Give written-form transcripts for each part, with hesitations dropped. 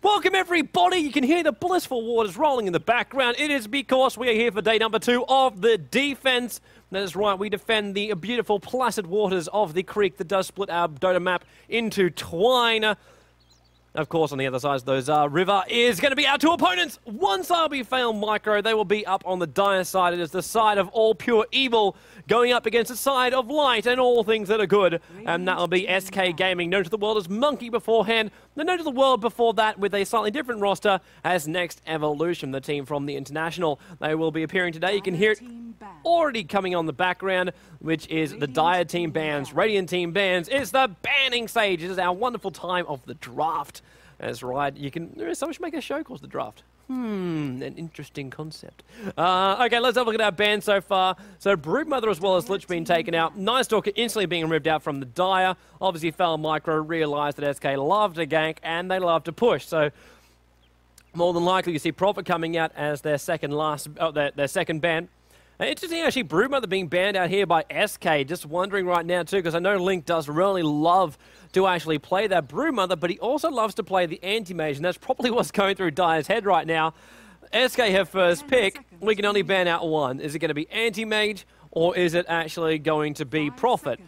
Welcome everybody, you can hear the blissful waters rolling in the background. It is because we are here for day number 2 of the defense. That is right, we defend the beautiful placid waters of the creek that does split our Dota map into twine. Of course, on the other side of those river is going to be our two opponents. One side will be Fail Micro. They will be up on the dire side. It is the side of all pure evil going up against the side of light and all things that are good. And that will be SKgaming, known to the world as Monkey beforehand. They're known to the world before that with a slightly different roster as Next Evolution, the team from the International. They will be appearing today. You can hear it already coming on the background, which is the Dire Team bans. Radiant Team bans is the banning stage. It is our wonderful time of the draft. That's right. Someone should make a show called The Draft. An interesting concept. Okay, let's have a look at our ban so far. So Broodmother as well as Lich being taken out. Night Stalker instantly being removed out from the Dire. Obviously, Foul Micro realized that SK loved to gank and they love to push. So more than likely, you see Prophet coming out as their second ban. Interesting, actually, Broodmother being banned out here by SK. Just wondering right now, too, because I know Link does really love to actually play that Broodmother, but he also loves to play the Anti-Mage, and that's probably what's going through Dire's head right now. SK have first pick. We can only ban out one. Is it going to be Anti-Mage, or is it actually going to be Prophet?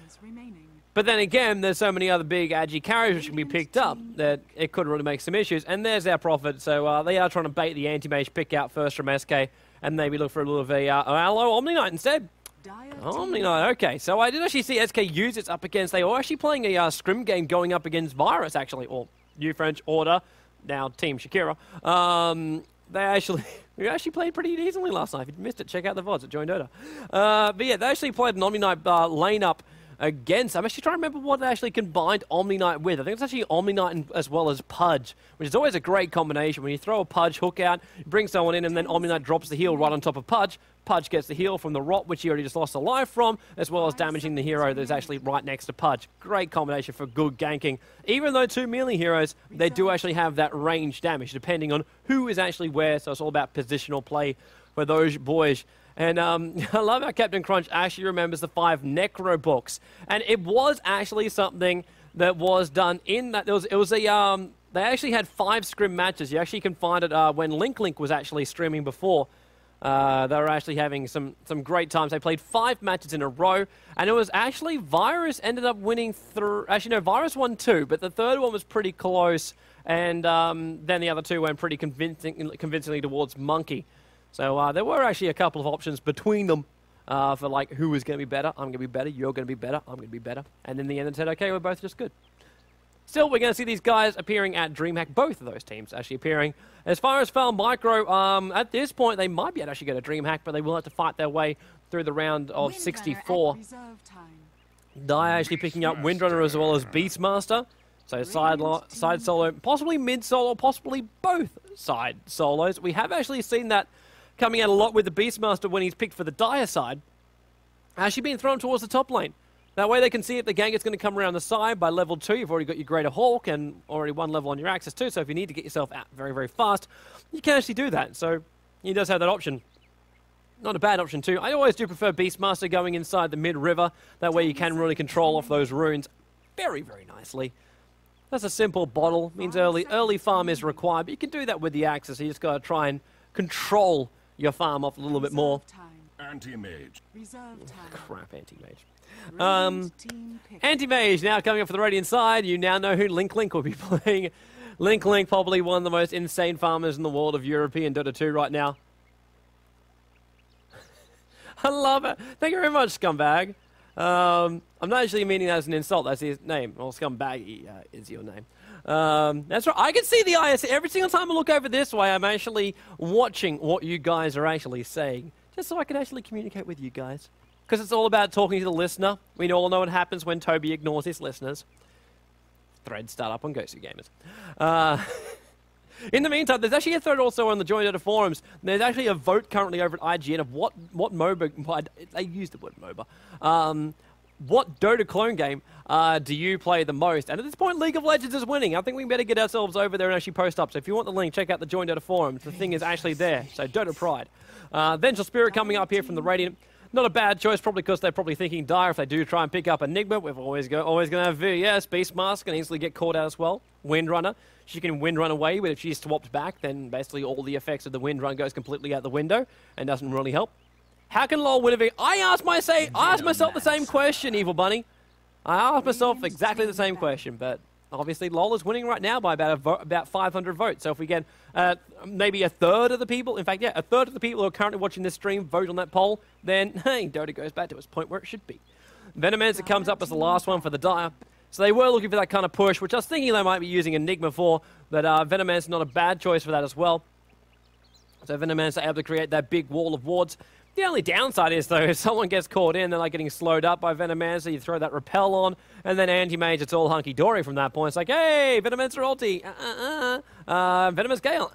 But then again, there's so many other big agi carries which can be picked up that it could really make some issues. And there's our Prophet, so they are trying to bait the Anti-Mage pick out first from SK, and maybe look for a little of a hello, Omni Knight instead. Omni Knight, okay. So I did actually see SK use it up against, they were actually playing a scrim game going up against Virus, actually, or New French Order, now Team Shakira. We actually played pretty decently last night. If you missed it, check out the VODs at Join Dota. But yeah, they actually played an Omni Knight lane up against. I'm actually trying to remember what they actually combined Omni Knight with. I think it's actually Omni Knight as well as Pudge, which is always a great combination. When you throw a Pudge hook out, bring someone in, and then Omni Knight drops the heal right on top of Pudge. Pudge gets the heal from the rot, which he already just lost a life from, as well as damaging the hero that's actually right next to Pudge. Great combination for good ganking. Even though two melee heroes, they do actually have that range damage, depending on who is actually where, so it's all about positional play for those boys. And I love how Captain Crunch actually remembers the 5 Necro books. And it was actually something that was done in that. They actually had 5 scrim matches. You actually can find it when Link was actually streaming before. They were actually having some great times. They played 5 matches in a row. And it was actually Virus ended up winning through. Actually, no, Virus won 2, but the third one was pretty close. And then the other 2 went pretty convincingly towards Monkey. So there were actually a couple of options between them for like who was going to be better. I'm going to be better. You're going to be better. I'm going to be better. And in the end, it said, okay, we're both just good. Still, we're going to see these guys appearing at DreamHack. Both of those teams actually appearing. As far as Foul Micro, at this point, they might be able to actually go to DreamHack, but they will have to fight their way through the round of 64. Dia actually picking up Windrunner as well as Beastmaster. So side solo, possibly mid solo, possibly both side solos. We have actually seen that coming out a lot with the Beastmaster when he's picked for the Dire side. Actually being thrown towards the top lane. That way they can see if the gank is going to come around the side by level 2. You've already got your Greater Hawk and already 1 level on your Axis too. So if you need to get yourself out very, very fast, you can actually do that. So he does have that option. Not a bad option too. I always do prefer Beastmaster going inside the mid-river. That way you can really control off those runes very, very nicely. That's a simple bottle. Means early farm is required, but you can do that with the Axis. You just got to try and control your farm off a little bit more. Anti-Mage. Crap, Anti-Mage. Anti-Mage now coming up for the Radiant side. You now know who Link will be playing. Link, probably one of the most insane farmers in the world of European Dota 2 right now. I love it. Thank you very much, scumbag. I'm not actually meaning that as an insult. That's his name. Well, scumbag is your name. That's right. I can see the IS. Every single time I look over this way, I'm actually watching what you guys are actually saying. Just so I can actually communicate with you guys. Because it's all about talking to the listener. We all know what happens when Toby ignores his listeners. Threads start up on Ghosty Gamers. In the meantime, there's actually a thread also on the Join Dota forums. There's actually a vote currently over at IGN of what MOBA, they use the word MOBA, what Dota clone game do you play the most? And at this point, League of Legends is winning. I think we better get ourselves over there and actually post up. So if you want the link, check out the Join Dota forums. The thing is actually there. So Dota Pride. Vengeful Spirit coming up here from the Radiant. Not a bad choice, probably because they're probably thinking Dire if they do try and pick up Enigma. We've always going to have VS. Beastmaster can easily get caught out as well. Windrunner, she can Windrun away, but if she's swapped back, then basically all the effects of the Windrun goes completely out the window and doesn't really help. How can LoL win a I asked myself the same question, Evil Bunny. I asked myself exactly the same question, but obviously LoL is winning right now by about 500 votes. So if we get maybe a third of the people, in fact, yeah, a third of the people who are currently watching this stream vote on that poll, then, hey, Dota goes back to its point where it should be. Venomancer comes up as the last one for the Dire. So they were looking for that kind of push, which I was thinking they might be using Enigma for, but Venomancer not a bad choice for that as well. So Venomancer able to create that big wall of wards. The only downside is, though, if someone gets caught in, they're like getting slowed up by Venomancer, you throw that repel on, and then anti-mage, it's all hunky-dory from that point. It's like, hey, Venomancer ulti, Venomous Gale,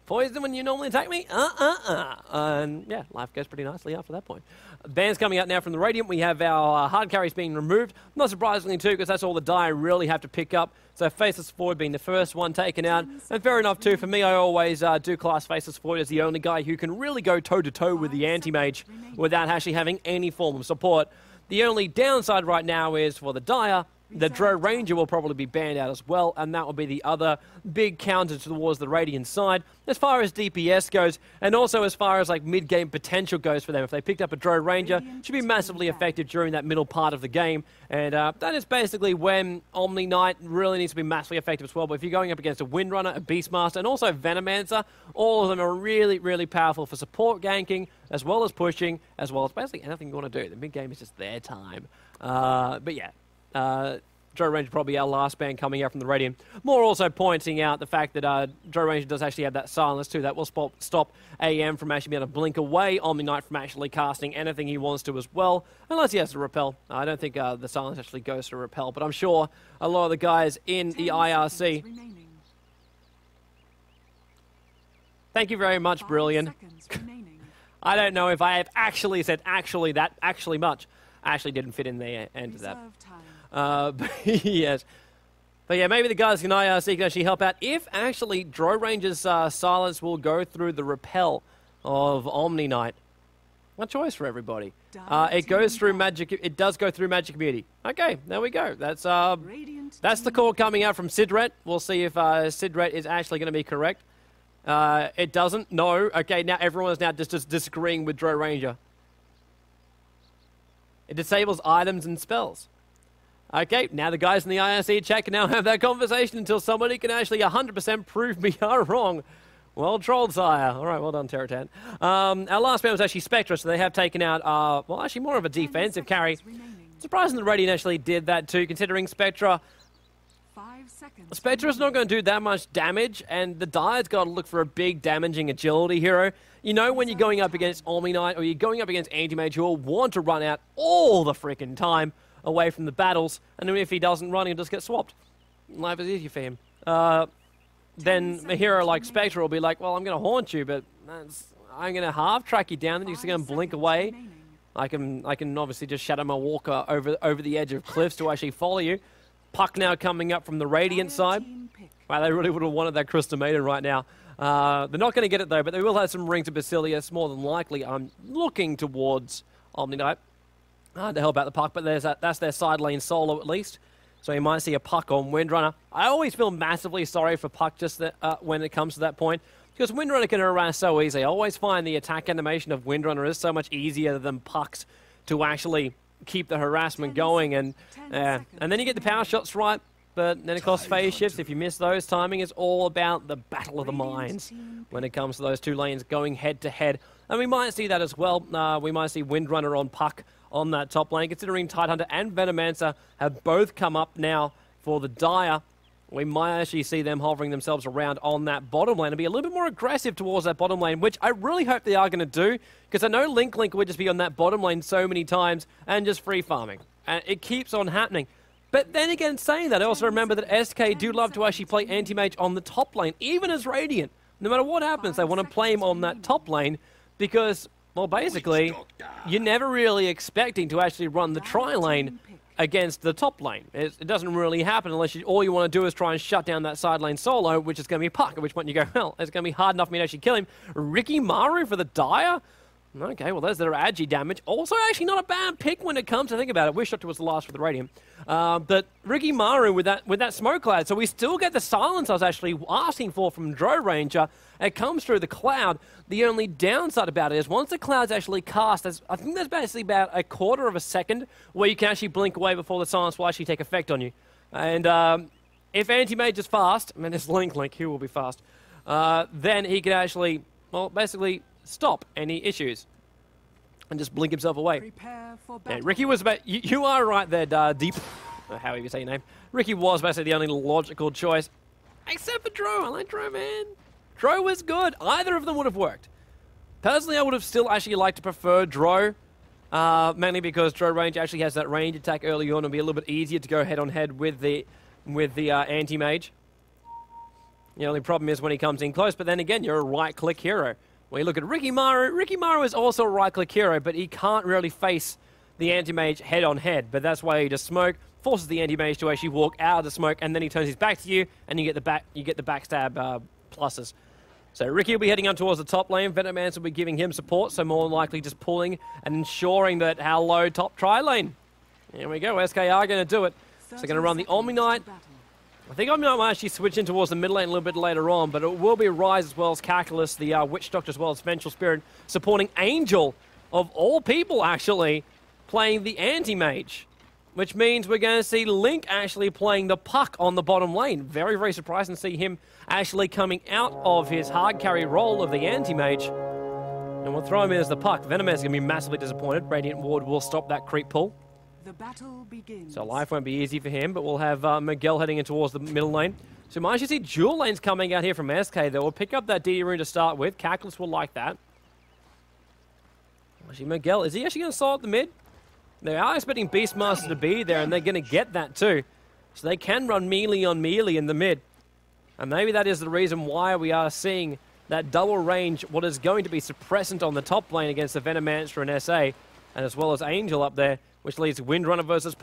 poison when you normally attack me, and yeah, life goes pretty nicely after that point. Bans coming out now from the Radiant. We have our hard carries being removed. Not surprisingly, too, because that's all the Dire really have to pick up. So Faceless Void being the first one taken out. And fair enough, too. For me, I always do class Faceless Void as the only guy who can really go toe-to-toe with the anti-mage without actually having any form of support. The only downside right now is for the Dire, the Dro Ranger will probably be banned out as well, and that will be the other big counter towards the Radiant side as far as DPS goes, and also as far as like mid-game potential goes for them. If they picked up a Dro Ranger, it should be massively effective during that middle part of the game, and that is basically when Omni Knight really needs to be massively effective as well. But if you're going up against a Windrunner, a Beastmaster, and also Venomancer, all of them are really, really powerful for support ganking, as well as pushing, as well as basically anything you want to do. The mid-game is just their time. But yeah. Dro Ranger probably our last ban coming out from the Radiant. More also pointing out the fact that Dro Ranger does actually have that silence too. That will stop AM from actually being able to blink away Omni Knight from actually casting anything he wants to as well. Unless he has to repel. I don't think the silence actually goes to repel, but I'm sure a lot of the guys in the IRC... Thank you very much, Brilliant. I don't know if I have actually said that actually much. I actually didn't fit in the end of that. But yes. But yeah, maybe the guys in IRC can actually help out. If actually Dro Ranger's silence will go through the repel of Omni Knight. What choice for everybody? It goes through Magic. It does go through Magic Community. Okay, there we go. That's the call coming out from Sidret. We'll see if Sidret is actually going to be correct. It doesn't. No. Okay, now everyone is now just disagreeing with Dro Ranger. It disables items and spells. Okay, now the guys in the IRC chat can now have that conversation until somebody can actually 100% prove me wrong. Well trolled, sire. All right, well done, Terratan. Our last ban was actually Spectra, so they have taken out, well, actually more of a defensive carry. Surprising the Radiant actually did that too, considering Spectra's not going to do that much damage, and the Dire's got to look for a big damaging agility hero. You know, when you're going up against Omni Knight or you're going up against Anti-Mage, who will want to run out all the freaking time away from the battles, and then if he doesn't run, he'll just get swapped. Life is easy for him. Then a hero like Spectre will be like, well, I'm going to haunt you, but I'm going to half-track you down, then you're just going to blink away. I can obviously just shadow my walker over the edge of cliffs to actually follow you. Puck now coming up from the Radiant side. Wow, they really would have wanted that Crystal Maiden right now. They're not going to get it, though, but they will have some Rings of Basilius, more than likely. I'm looking towards Omni Knight to help out the Puck, but that's their side lane solo at least. So you might see a Puck on Windrunner. I always feel massively sorry for Puck just when it comes to that point, because Windrunner can harass so easy. I always find the attack animation of Windrunner is so much easier than Puck's to actually keep the harassment going. And then you get the power shots right, but then it costs phase shifts. If you miss those, timing is all about the battle of the minds when it comes to those two lanes going head-to-head. And we might see that as well. We might see Windrunner on Puck on that top lane, considering Tidehunter and Venomancer have both come up now for the Dire. We might actually see them hovering themselves around on that bottom lane and be a little bit more aggressive towards that bottom lane, which I really hope they are going to do, because I know Link would just be on that bottom lane so many times and just free farming. And it keeps on happening. But then again, saying that, I also remember that SK do love to actually play anti-mage on the top lane, even as Radiant. No matter what happens, they want to play him on that top lane because, well, basically, you're never really expecting to actually run the tri-lane against the top lane. It doesn't really happen unless all you want to do is try and shut down that side lane solo, which is going to be Puck, at which point you go, well, it's going to be hard enough for me to actually kill him. Ricky Maru for the Dire? Okay, well, there's their Agi damage. Also, actually not a bad pick when it comes to think about it. Wish Doctor was the last for the Radiant. But Ricky Maru with that smoke cloud. So we still get the silence I was actually asking for from Dro Ranger. It comes through the cloud. The only downside about it is once the cloud's actually cast, I think there's basically about a quarter of a second where you can actually blink away before the silence will actually take effect on you. And if Anti-Mage is fast, I mean, it's Link, he will be fast, then he can actually, well, basically stop any issues and just blink himself away. Yeah, Ricky was about, you are right there, Deep, how you say your name. Ricky was basically the only logical choice, except for Dro. I like Dro, man. Dro was good. Either of them would have worked. Personally, I would have still actually liked to prefer Dro, mainly because Dro range actually has that range attack early on and be a little bit easier to go head-on-head with the anti-mage. The only problem is when he comes in close, but then again, you're a right-click hero. When you look at Ricky Maru is also a right-click hero, but he can't really face the anti-mage head-on-head, but that's why he just smoke, forces the anti-mage to actually walk out of the smoke, and then he turns his back to you, and you get the backstab pluses. So Ricky will be heading up towards the top lane. Venomance will be giving him support, so more than likely just pulling and ensuring that how low top tri lane. Here we go, SK are going to do it. So they're going to run the Omni Knight. I think Omni Knight might actually switch in towards the mid lane a little bit later on, but it will be Rise as well as Calculus, the Witch Doctor as well as Vengeful Spirit, supporting Angel, of all people actually, playing the Anti-Mage. Which means we're going to see Link actually playing the puck on the bottom lane. Very, very surprising to see him actually coming out of his hard carry role of the Anti-Mage. And we'll throw him in as the puck. Venomance is going to be massively disappointed. Radiant Ward will stop that creep pull. The battle begins. So life won't be easy for him, but we'll have Miguel heading in towards the middle lane. So you might actually see dual lanes coming out here from SK that will pick up that DD rune to start with. Calculus will like that. Actually, Miguel, is he actually going to start at the mid? They are expecting Beastmaster to be there, and they're going to get that too. So they can run melee on melee in the mid. And maybe that is the reason why we are seeing that double range, what is going to be suppressant on the top lane against the Venomancer and SA, and as well as Angel up there, which leaves Windrunner versus